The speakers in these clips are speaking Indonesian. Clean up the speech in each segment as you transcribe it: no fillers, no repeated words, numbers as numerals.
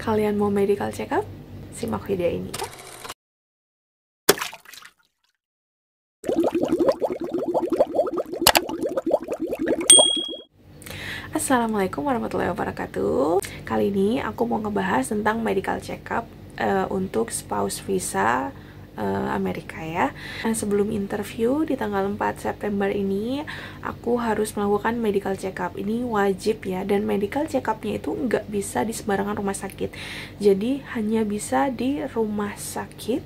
Kalian mau medical check up? Simak video ini. Assalamualaikum warahmatullahi wabarakatuh. Kali ini aku mau ngebahas tentang medical check up untuk spouse visa Amerika ya. Nah, sebelum interview di tanggal 4 September ini, aku harus melakukan medical check up. Ini wajib ya, dan medical check up-nya itu nggak bisa di sembarangan rumah sakit. Jadi hanya bisa di rumah sakit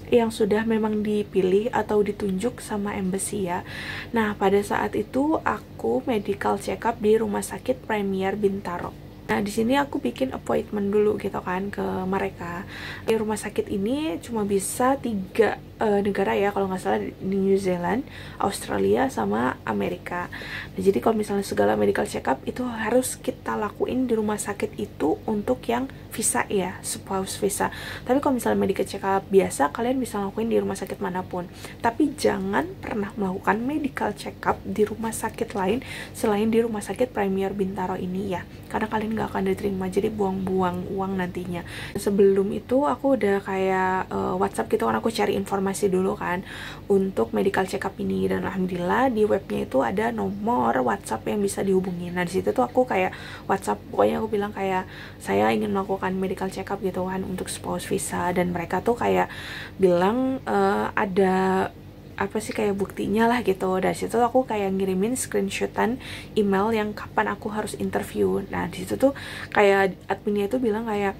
yang sudah memang dipilih atau ditunjuk sama embassy ya. Nah, pada saat itu aku medical check up di Rumah Sakit Premier Bintaro. Nah, di sini aku bikin appointment dulu gitu kan ke mereka. Di rumah sakit ini cuma bisa 3 negara ya, kalau nggak salah di New Zealand, Australia, sama Amerika. Nah, jadi kalau misalnya segala medical check up itu harus kita lakuin di rumah sakit itu untuk yang visa ya, spouse visa. Tapi kalau misalnya medical check up biasa, kalian bisa lakuin di rumah sakit manapun. Tapi jangan pernah melakukan medical check up di rumah sakit lain selain di Rumah Sakit Premier Bintaro ini ya, karena kalian nggak akan diterima, jadi buang-buang uang nantinya. Sebelum itu aku udah kayak WhatsApp gitu kan, aku cari informasi dulu kan untuk medical check up ini, dan alhamdulillah di webnya itu ada nomor WhatsApp yang bisa dihubungin. Nah, di situ tuh aku kayak WhatsApp, pokoknya aku bilang kayak saya ingin melakukan medical check up gitu kan untuk spouse visa, dan mereka tuh kayak bilang ada apa sih kayak buktinya lah gitu. Dari situ aku kayak ngirimin screenshotan email yang kapan aku harus interview. Nah, di situ tuh kayak adminnya itu bilang kayak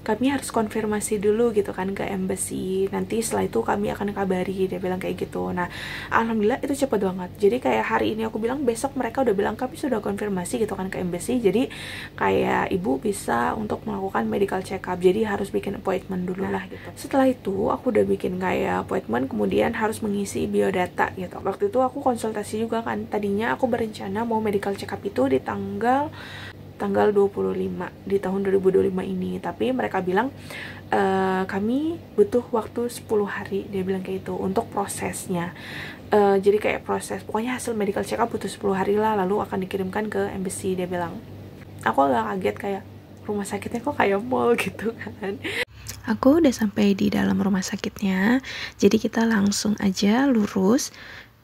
kami harus konfirmasi dulu gitu kan ke embassy, nanti setelah itu kami akan kabari, dia bilang kayak gitu. Nah, alhamdulillah itu cepet banget. Jadi kayak hari ini aku bilang, besok mereka udah bilang kami sudah konfirmasi gitu kan ke embassy, jadi kayak ibu bisa untuk melakukan medical check up, jadi harus bikin appointment dulu lah gitu. Setelah itu aku udah bikin kayak appointment, kemudian harus mengisi biodata gitu. Waktu itu aku konsultasi juga kan, tadinya aku berencana mau medical check up itu di tanggal 25 di tahun 2025 ini, tapi mereka bilang kami butuh waktu 10 hari, dia bilang kayak itu untuk prosesnya. Jadi kayak proses, pokoknya hasil medical check up butuh 10 hari lah, lalu akan dikirimkan ke embassy, dia bilang. Aku agak kaget, kayak rumah sakitnya kok kayak mall gitu kan. Aku udah sampai di dalam rumah sakitnya, jadi kita langsung aja lurus.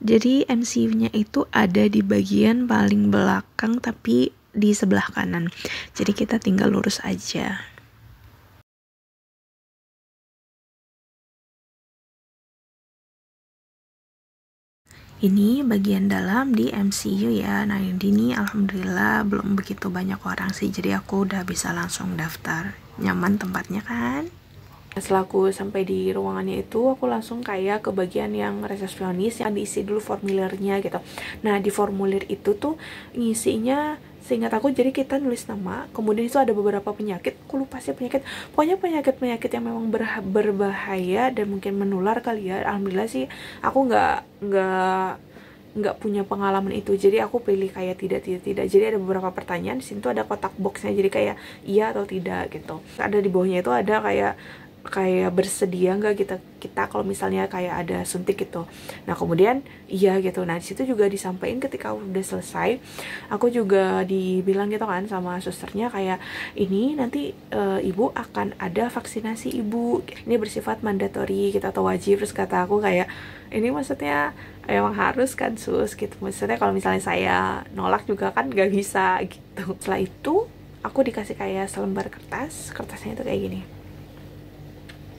Jadi MCU-nya itu ada di bagian paling belakang, tapi di sebelah kanan. Jadi kita tinggal lurus aja. Ini bagian dalam di MCU ya. Nah, ini alhamdulillah belum begitu banyak orang sih, jadi aku udah bisa langsung daftar. Nyaman tempatnya kan? Setelah aku sampai di ruangannya itu, aku langsung kayak ke bagian yang resepsionis yang diisi dulu formulirnya gitu. Nah, di formulir itu tuh ngisinya, seingat aku, jadi kita nulis nama, kemudian itu ada beberapa penyakit, aku lupa sih penyakit, pokoknya penyakit-penyakit yang memang berbahaya dan mungkin menular kali ya. Alhamdulillah sih aku nggak punya pengalaman itu, jadi aku pilih kayak tidak. Jadi ada beberapa pertanyaan, di sini tuh ada kotak boxnya, jadi kayak iya atau tidak gitu. Ada di bawahnya itu ada kayak bersedia nggak kita kalau misalnya kayak ada suntik gitu. Nah, kemudian iya gitu. Nah, di situ juga disampaikan ketika udah selesai, aku juga dibilang gitu kan sama susternya kayak ini nanti ibu akan ada vaksinasi ibu, ini bersifat mandatory gitu atau wajib. Terus kata aku kayak ini maksudnya emang harus kan sus gitu, maksudnya kalau misalnya saya nolak juga kan nggak bisa gitu. Setelah itu aku dikasih kayak selembar kertasnya itu kayak gini.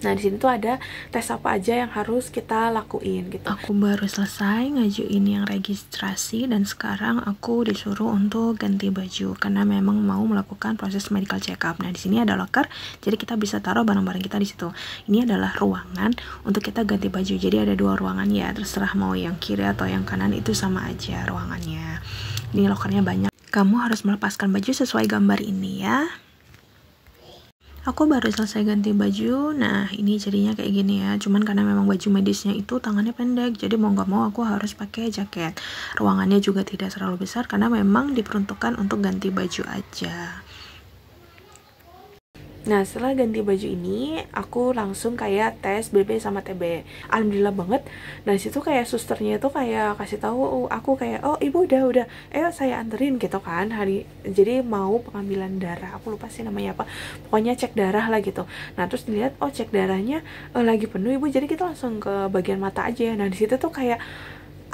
Nah, di sini tuh ada tes apa aja yang harus kita lakuin gitu. Aku baru selesai ngajuin yang registrasi, dan sekarang aku disuruh untuk ganti baju karena memang mau melakukan proses medical check up. Nah, di sini ada locker, jadi kita bisa taruh barang-barang kita di situ. Ini adalah ruangan untuk kita ganti baju. Jadi ada 2 ruangan ya, terserah mau yang kiri atau yang kanan, itu sama aja ruangannya. Ini lockernya banyak. Kamu harus melepaskan baju sesuai gambar ini ya. Aku baru selesai ganti baju. Nah, ini jadinya kayak gini ya. Cuman karena memang baju medisnya itu tangannya pendek, jadi mau gak mau aku harus pakai jaket. Ruangannya juga tidak terlalu besar karena memang diperuntukkan untuk ganti baju aja. Nah, setelah ganti baju ini, aku langsung kayak tes BB sama TB. Alhamdulillah banget. Nah, situ kayak susternya itu kayak kasih tahu aku kayak, "Oh, Ibu udah. Saya anterin," gitu kan. Jadi mau pengambilan darah. Aku lupa sih namanya apa. Pokoknya cek darah lah gitu. Nah, terus dilihat, oh cek darahnya lagi penuh, Ibu. Jadi kita langsung ke bagian mata aja. Nah, di situ tuh kayak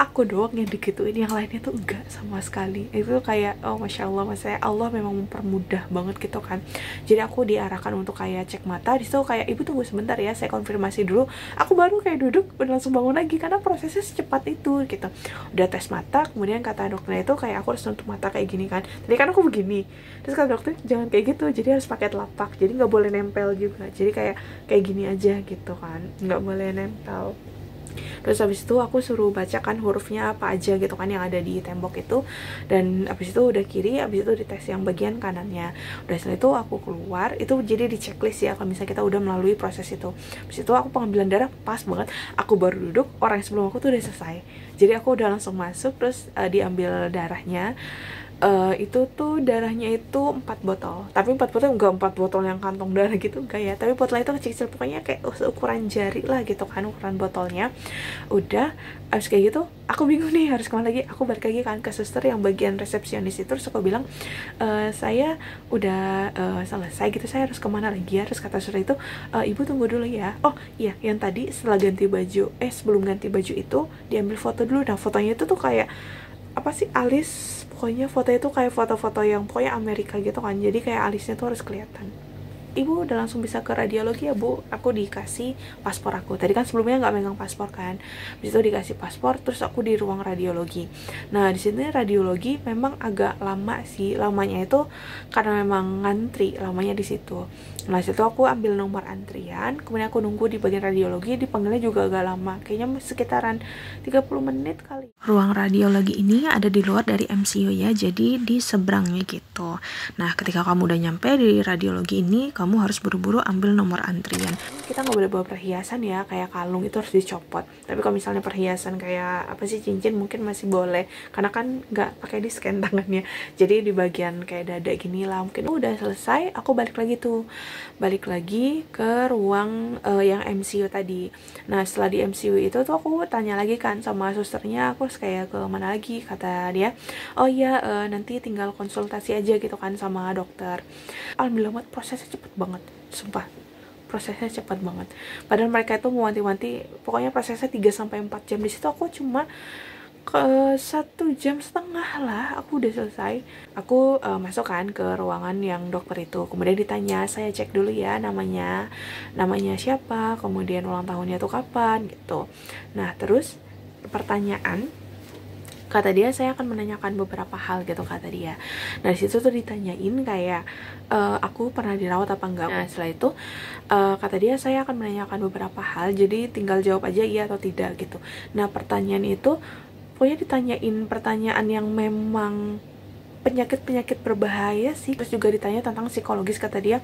aku doang yang digituin, yang lainnya tuh enggak sama sekali. Itu kayak, oh masya Allah, maksudnya Allah memang mempermudah banget gitu kan. Jadi aku diarahkan untuk kayak cek mata. Di situ kayak, "Ibu tunggu sebentar ya, saya konfirmasi dulu." Aku baru kayak duduk udah langsung bangun lagi karena prosesnya secepat itu gitu. Udah tes mata, kemudian kata dokternya itu kayak aku harus nutup mata kayak gini kan. Tadi kan aku begini, terus kata dokter jangan kayak gitu, jadi harus pakai telapak, jadi nggak boleh nempel juga. Jadi kayak gini aja gitu kan, nggak boleh nempel. Terus habis itu aku suruh bacakan hurufnya apa aja gitu kan yang ada di tembok itu. Dan habis itu udah kiri, habis itu dites yang bagian kanannya. Udah setelah itu aku keluar, itu jadi di checklist ya kalau misalnya kita udah melalui proses itu. Habis itu aku pengambilan darah pas banget, aku baru duduk, orang yang sebelum aku tuh udah selesai. Jadi aku udah langsung masuk, terus diambil darahnya. Itu tuh darahnya itu 4 botol, tapi 4 botol enggak 4 botol yang kantong darah gitu enggak ya, tapi botolnya itu kecil-kecil, pokoknya kayak ukuran jari lah gitu kan ukuran botolnya. Udah abis kayak gitu aku bingung nih harus kemana lagi. Aku balik lagi kan ke suster yang bagian resepsionis itu, terus aku bilang, "Saya udah selesai gitu, saya harus kemana lagi ya?" Terus kata suster itu, "Ibu tunggu dulu ya." Oh iya, yang tadi setelah ganti baju, sebelum ganti baju itu diambil foto dulu. Nah fotonya itu tuh kayak apa sih, alis, pokoknya foto itu kayak foto-foto yang pokoknya Amerika gitu kan, jadi kayak alisnya tuh harus kelihatan. "Ibu udah langsung bisa ke radiologi ya Bu?" Aku dikasih paspor aku. Tadi kan sebelumnya nggak megang paspor kan. Habis itu dikasih paspor, terus aku di ruang radiologi. Nah, di sini radiologi memang agak lama sih. Lamanya itu karena memang ngantri lamanya di situ. Nah, situ aku ambil nomor antrian, kemudian aku nunggu di bagian radiologi, dipanggilnya juga agak lama. Kayaknya sekitaran 30 menit kali. Ruang radiologi ini ada di luar dari MCU ya, jadi di seberangnya gitu. Nah, ketika kamu udah nyampe di radiologi ini, kamu harus buru-buru ambil nomor antrian. Kita nggak boleh bawa perhiasan ya, kayak kalung itu harus dicopot. Tapi kalau misalnya perhiasan kayak apa sih, cincin mungkin masih boleh, karena kan nggak pakai di scan tangannya. Jadi di bagian kayak dada gini lah. Mungkin udah selesai, aku balik lagi ke ruang yang MCU tadi. Nah setelah di MCU itu tuh aku tanya lagi kan sama susternya, aku harus kayak ke mana lagi. Kata dia, "Oh iya, nanti tinggal konsultasi aja gitu kan sama dokter." Alhamdulillah prosesnya cepet banget, sumpah prosesnya cepat banget. Padahal mereka itu mewanti-wanti, pokoknya prosesnya 3-4 jam. Di situ aku cuma ke 1,5 jam lah aku udah selesai. Aku masuk kan ke ruangan yang dokter itu, kemudian ditanya, saya cek dulu ya namanya siapa, kemudian ulang tahunnya tuh kapan gitu. Nah terus pertanyaan, kata dia saya akan menanyakan beberapa hal gitu kata dia. Nah disitu tuh ditanyain kayak aku pernah dirawat apa enggak. Nah setelah itu kata dia saya akan menanyakan beberapa hal, jadi tinggal jawab aja iya atau tidak gitu. Nah pertanyaan itu pokoknya ditanyain pertanyaan yang memang penyakit berbahaya sih. Terus juga ditanya tentang psikologis. Kata dia,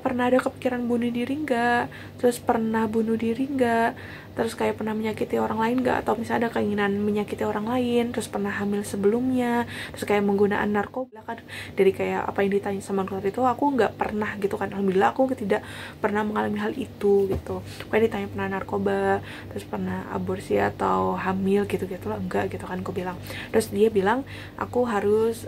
pernah ada kepikiran bunuh diri nggak, terus pernah bunuh diri nggak, terus kayak pernah menyakiti orang lain nggak, atau misalnya ada keinginan menyakiti orang lain, terus pernah hamil sebelumnya, terus kayak menggunakan narkoba kan. Dari kayak apa yang ditanya sama dokter itu aku nggak pernah gitu kan. Alhamdulillah aku tidak pernah mengalami hal itu gitu. Kayak ditanya pernah narkoba, terus pernah aborsi atau hamil gitu-gitu lah, enggak gitu kan aku bilang. Terus dia bilang aku harus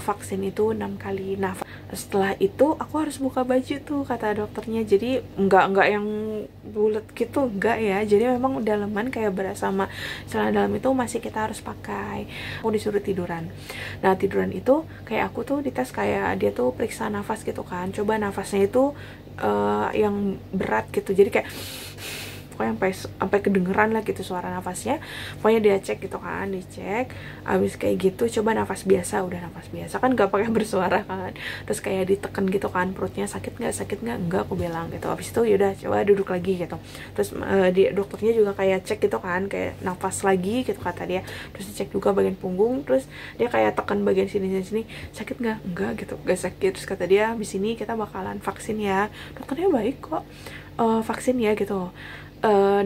vaksin itu 6 kali. Nah setelah itu aku harus buka baju tuh kata dokternya. Jadi enggak yang bulat gitu, enggak ya. Jadi memang daleman kayak beras sama celana dalam itu masih kita harus pakai. Aku disuruh tiduran. Nah tiduran itu kayak aku tuh dites, kayak dia tuh periksa nafas gitu kan. Coba nafasnya itu yang berat gitu. Jadi kayak pokoknya sampai kedengeran lah gitu suara nafasnya. Pokoknya dia cek gitu kan, dicek. Abis kayak gitu coba nafas biasa, udah nafas biasa kan gak pakai bersuara kan. Terus kayak diteken gitu kan, perutnya sakit nggak, enggak aku bilang gitu. Abis itu yaudah coba duduk lagi gitu. Terus dokternya juga kayak cek gitu kan, kayak nafas lagi gitu kata dia. Terus dicek juga bagian punggung, terus dia kayak tekan bagian sini, sakit nggak, enggak gitu, gak sakit. Terus kata dia di sini kita bakalan vaksin ya. Dokternya baik kok, vaksin ya gitu.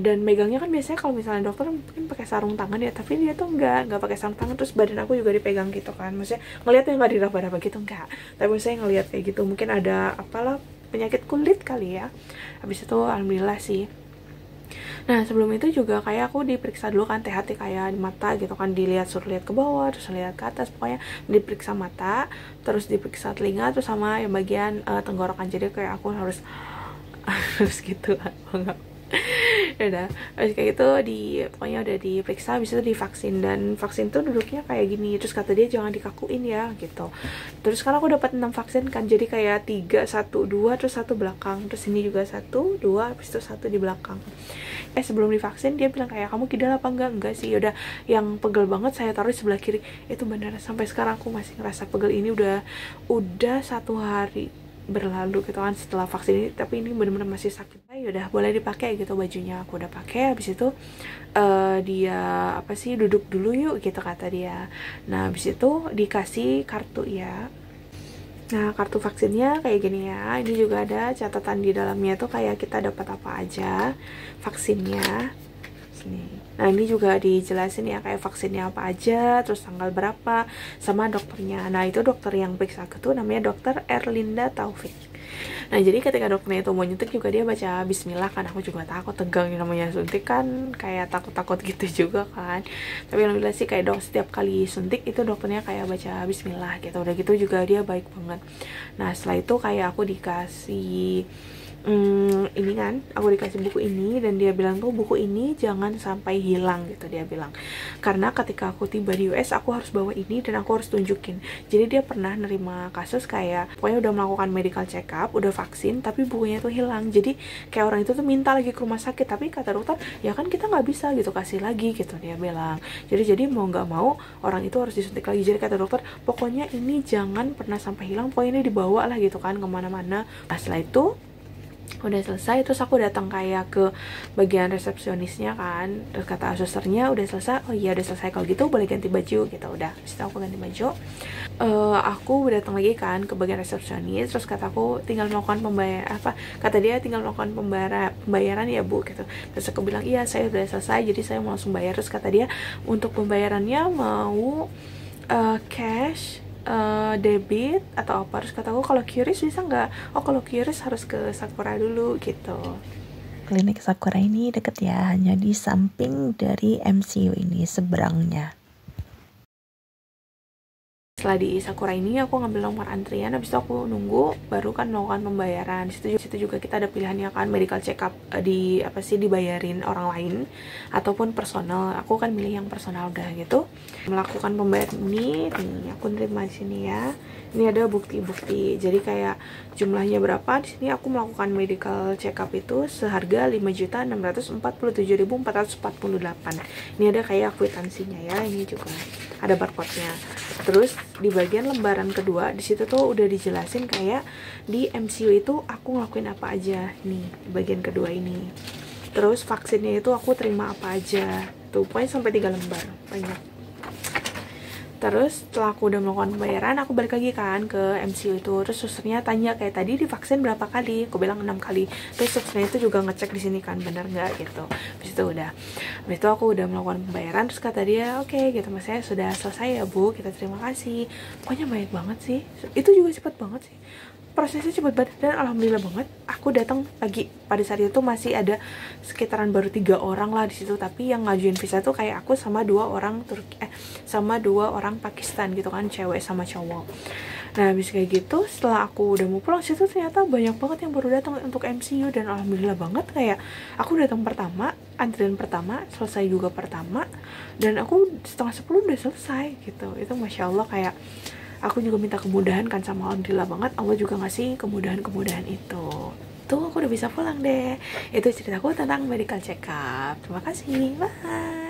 Dan megangnya kan biasanya kalau misalnya dokter mungkin pakai sarung tangan ya, tapi dia tuh nggak pakai sarung tangan. Terus badan aku juga dipegang gitu kan, maksudnya ngeliatnya nggak diraba-raba gitu, enggak, tapi maksudnya ngeliat kayak gitu, mungkin ada apalah penyakit kulit kali ya. Habis itu alhamdulillah sih. Nah sebelum itu juga kayak aku diperiksa dulu kan THT kayak di mata gitu kan, dilihat, suruh lihat ke bawah, terus lihat ke atas, pokoknya diperiksa mata, terus diperiksa telinga, terus sama yang bagian tenggorokan. Jadi kayak aku harus harus gitu enggak. Ya udah, habis kayak gitu pokoknya udah diperiksa, habis itu divaksin, dan vaksin tuh duduknya kayak gini, terus kata dia jangan dikakuin ya gitu. Terus sekarang aku dapat 6 vaksin kan, jadi kayak 3, 1, 2, terus 1 belakang, terus ini juga 1, 2, habis itu 1 di belakang. Sebelum divaksin dia bilang kayak kamu kidal apa enggak sih. Udah, yang pegel banget saya taruh di sebelah kiri. Itu benar, sampai sekarang aku masih ngerasa pegel. Ini udah 1 hari berlalu gitu kan setelah vaksin ini, tapi ini bener-bener masih sakit. Ya udah boleh dipakai gitu bajunya, aku udah pakai. Habis itu dia apa sih, duduk dulu yuk gitu kata dia. Nah habis itu dikasih kartu ya. Nah kartu vaksinnya kayak gini ya, ini juga ada catatan di dalamnya tuh kayak kita dapat apa aja vaksinnya. Nah ini juga dijelasin ya kayak vaksinnya apa aja, terus tanggal berapa, sama dokternya. Nah itu dokter yang periksa aku tuh namanya dokter Erlinda Taufik. Nah jadi ketika dokternya itu mau nyuntik juga dia baca bismillah kan, aku juga takut, tegang, yang namanya suntik kan kayak takut-takut gitu juga kan. Tapi alhamdulillah sih kayak setiap kali suntik itu dokternya kayak baca bismillah gitu. Udah gitu juga dia baik banget. Nah setelah itu kayak aku dikasih ini kan, aku dikasih buku ini, dan dia bilang tuh buku ini jangan sampai hilang gitu dia bilang, karena ketika aku tiba di US aku harus bawa ini dan aku harus tunjukin. Jadi dia pernah nerima kasus kayak pokoknya udah melakukan medical check up, udah vaksin, tapi bukunya tuh hilang. Jadi kayak orang itu tuh minta lagi ke rumah sakit, tapi kata dokter ya kan kita nggak bisa gitu kasih lagi gitu dia bilang. Jadi mau nggak mau orang itu harus disuntik lagi. Jadi kata dokter pokoknya ini jangan pernah sampai hilang, pokoknya ini dibawa lah gitu kan kemana-mana. Nah setelah itu udah selesai, terus aku datang kayak ke bagian resepsionisnya kan, terus kata susternya udah selesai. Oh iya udah selesai, kalau gitu boleh ganti baju gitu. Udah, setelah aku ganti baju, aku datang lagi kan ke bagian resepsionis, terus kata aku tinggal melakukan kata dia tinggal melakukan pembayaran ya bu gitu. Terus aku bilang iya saya udah selesai, jadi saya mau langsung bayar. Terus kata dia untuk pembayarannya mau cash, debit atau apa. Terus kataku kalau QRIS bisa nggak? Oh kalau QRIS harus ke Sakura dulu gitu. Klinik Sakura ini deket ya, hanya di samping dari MCU ini, seberangnya. Setelah di Sakura ini aku ngambil nomor antrian, habis itu aku nunggu baru kan melakukan pembayaran. Di situ juga kita ada pilihannya kan, medical check up dibayarin orang lain ataupun personal. Aku kan milih yang personal udah gitu. Melakukan pembayaran ini, nih aku nerima di sini ya. Ini ada bukti-bukti. Jadi kayak jumlahnya berapa, di sini aku melakukan medical check up itu seharga 5.647.448. Ini ada kayak kwitansinya ya, ini juga ada barcode-nya. Terus di bagian lembaran kedua di situ tuh udah dijelasin kayak di MCU itu aku ngelakuin apa aja nih di bagian kedua ini. Terus vaksinnya itu aku terima apa aja. Tuh pokoknya sampai 3 lembar, banyak. Terus setelah aku udah melakukan pembayaran, aku balik lagi kan ke MCU itu. Terus susternya tanya kayak tadi divaksin berapa kali? Aku bilang 6 kali. Terus susternya itu juga ngecek di sini kan benar nggak gitu. Habis itu udah. Habis itu aku udah melakukan pembayaran, terus kata dia, "Oke, gitu Mas, saya sudah selesai ya, Bu. Kita terima kasih." Pokoknya baik banget sih. Itu juga cepat banget sih. Prosesnya cepat banget, dan alhamdulillah banget aku datang pagi. Pada saat itu masih ada sekitaran baru 3 orang lah di situ, tapi yang ngajuin visa tuh kayak aku sama 2 orang sama 2 orang Pakistan gitu kan, cewek sama cowok. Nah habis kayak gitu, setelah aku udah mau pulang situ ternyata banyak banget yang baru datang untuk MCU, dan alhamdulillah banget kayak aku datang pertama, antrian pertama, selesai juga pertama, dan aku setengah 10 udah selesai gitu. Itu masya Allah, kayak aku juga minta kemudahan kan sama alhamdulillah banget, Allah juga ngasih kemudahan-kemudahan itu. Tuh aku udah bisa pulang deh. Itu ceritaku tentang medical check up. Terima kasih, bye.